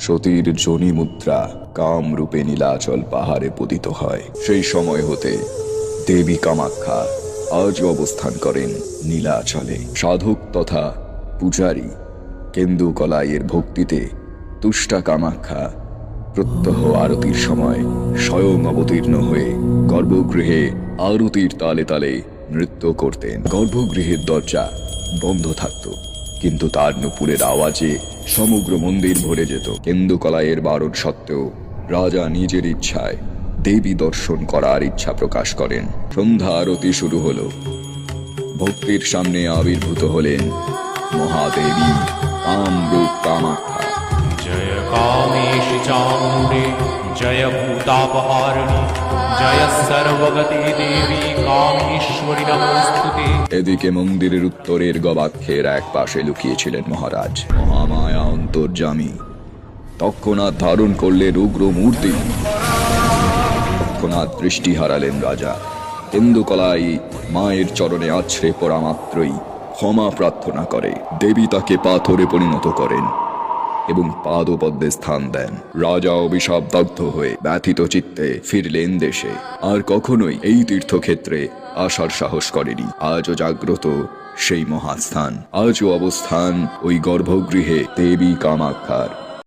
সতীর যোনি মুদ্রা কামরূপে নীলাচল পাহাড়ে পতিত হয়। সেই সময় হতে দেবী কামাখ্যা আজও অবস্থান করেন নীলাচলে। সাধক তথা পূজারী কেন্দুকলাইয়ের ভক্তিতে তুষ্টা কামাখ্যা প্রত্যহ আরতির সময় স্বয়ং অবতীর্ণ হয়ে গর্ভগৃহে আরতির তালে তালে নৃত্য করতেন। গর্ভগৃহের দরজা বন্ধ থাকত, কিন্তু তার নুপুরের আওয়াজে সমগ্র মন্দির ভরে যেত। কেন্দুকলাইয়ের বারণ সত্ত্বেও রাজা নিজের ইচ্ছায় দেবী দর্শন করার ইচ্ছা প্রকাশ করেন। সন্ধ্যা আরতি শুরু হলো। ভক্তির সামনে আবির্ভূত হলেন মহাদেবী কামরূপ কামাখ্যা। জয় কামেশি চামুণ্ডে জয় ভূতাপহারিণী জয় সর্বগতি দেবী কামেশ্বরী নমস্তুতে। এদিকে মন্দিরের উত্তরের গবাক্ষের এক পাশে লুকিয়েছিলেন মহারাজ মহামায়া অন্তর্যামী। তৎক্ষণাৎ ধারণ করলেন উগ্র মূর্তি। তৎক্ষণাৎ দৃষ্টি হারালেন রাজা। কেন্দুকলাই মায়ের চরণে আছড়ে পড়া মাত্রই ক্ষমা প্রার্থনা করে। দেবী তাকে পাথরে পরিণত করেন এবং পাদপদ্মে স্থান দেন। রাজা অভিশাপদগ্ধ হয়ে ব্যথিত চিত্তে ফিরলেন দেশে। আর কখনোই এই তীর্থক্ষেত্রে আসার সাহস করেনি। আজও জাগ্রত সেই মহাস্থান, আজও অবস্থান ওই গর্ভগৃহে দেবী কামাখ্যার।